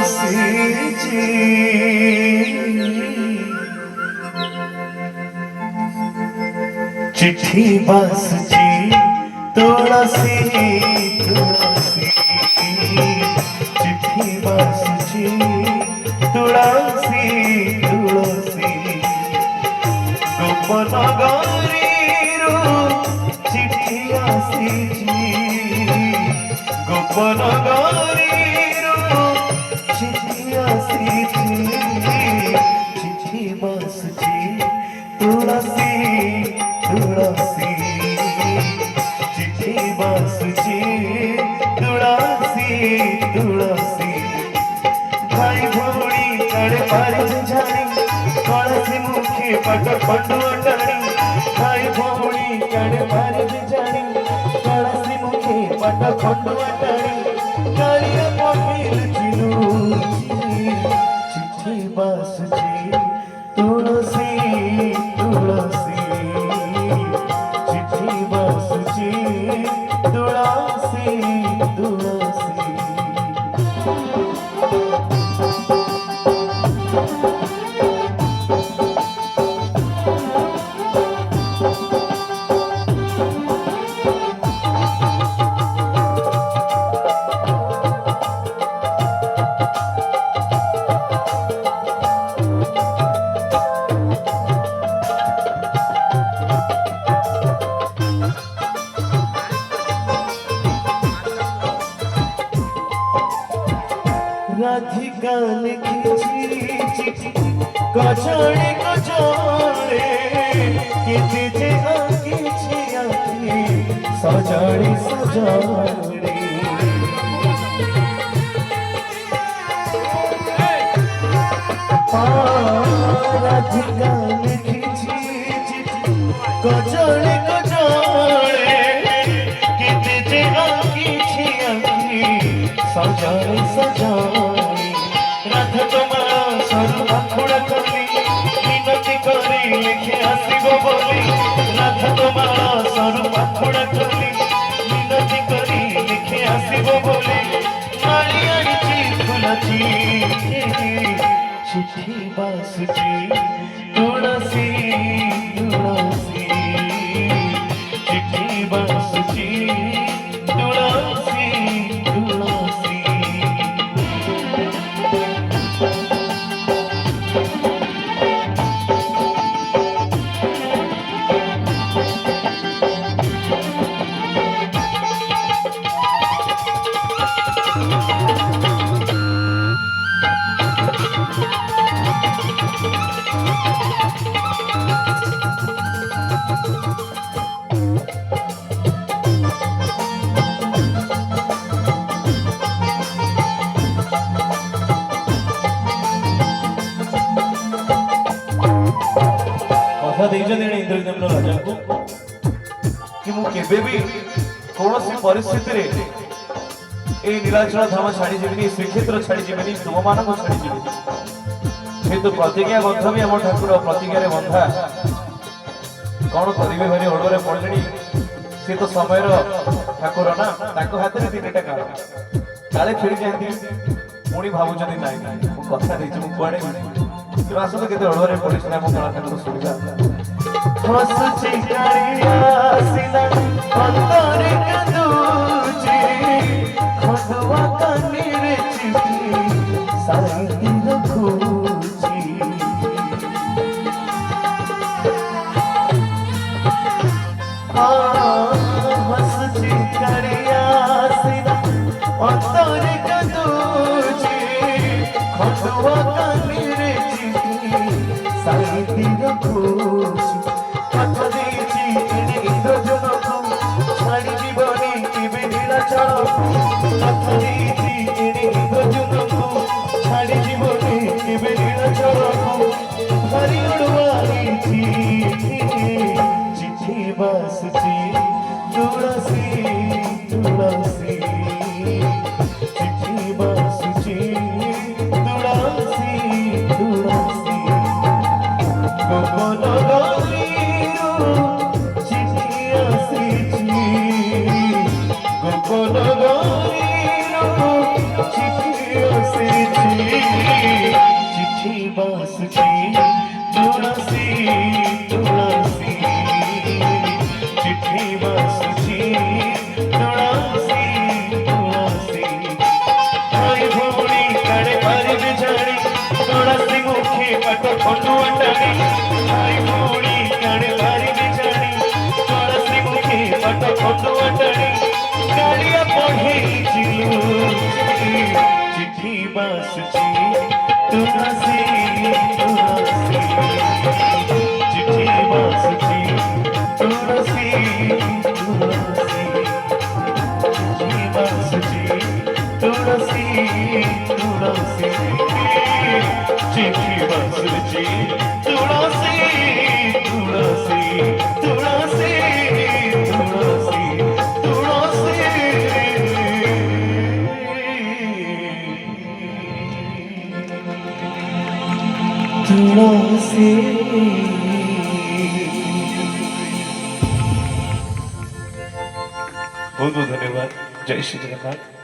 बसीची चिट्ठी बसची तुळसी तुळसी चिट्ठी बसची तुळसी तुळसी गोपन गरीरू चिट्ठी आसीची गोपन गरीरू चिट्ठी आसीची चिट्ठी बसची तुळसी तुळसी चिट्ठी बसची तुळसी तुळसी भाई भौणी कड़े पारिज झाड़ी कौनसी मुखी पट पटु अटाणी भाई भौणी कड़े पारिज झाड़ी कौनसी मुखी पट पटु अटाणी कालिया मोबिल चिलूची चिट्ठी बसची तुळसी तुळसी चिट्ठी बसची तुळसी तुळसी राधिका लिखी चिट्ठी कचौड़ी कचौड़े किति जे आँखी छी आँखी सजाड़ी सजाड़ी राधिका लिखी चिट्ठी कचौड़ी कचौड़े किति जे आँखी छी आँखी सजाड़ी सजाड़ी राध तुम्हारा सरू आखुड़ा कली मिनती करी लिखे आसीबो बोली राध तुम्हारा सरू आखुड़ा कली मिनती करी लिखे आसीबो बोली काली आईची फुलाची चिट्ठी बसची तुळसी तुळसी चिट्ठी बसची तुळसी तुळसी इंद्रदेव राजा को कि मुझे कौन सी परिस्थिति रे ए नीलाचल धाम छाड़ी जीवनी श्रीक्षेत्र छाड़ी जीवनी तुम मान को छाड़ी जीवनी तो प्रतिज्ञा बंध भी आम ठाकुर प्रतिज्ञा बंधा कौन करेंगे भारी हड़े पड़े सी तो समय ठाकुर ना हाथ में 3टा काल काले खेली जाती पुणी भावुं ना कथा कड़े आस तो केते हड़े पड़ी मो कला ठाकुर शुणा हसुची कालियासिना अंतरे कदूची खंडवा कानीरे चिट्ठी साईती रखूची हसुची कालियासिना अंतरे कदूची खंडवा कानीरे चिट्ठी साईती रखूची छाड़ी जीवनी केबे नीलाचल छाड़ी जीवनी केबे नीलाचल हरी उड़वाई चिट्ठी बसची तुळसी तुळसी चिट्ठी बसची तुळसी तुळसी गोपन गरीरू चिट्ठी आसीची गोपन गरीरू खोटू अटाणी भाई भौणी काणे भारी बिचारी तुलसी मुखी पट खोटू अटाणी गाड़िया पढ़े चिट्ठी बासुची तुलसी तुलसी चिट्ठी बासुची तुलसी तुलसी चिट्ठी बासुची तुलसी तुलसी चिट्ठी बासुची तुलसी तुलसी तुलसी तुलसी तुलसी बहुत बहुत धन्यवाद। जय श्री जगन्नाथ।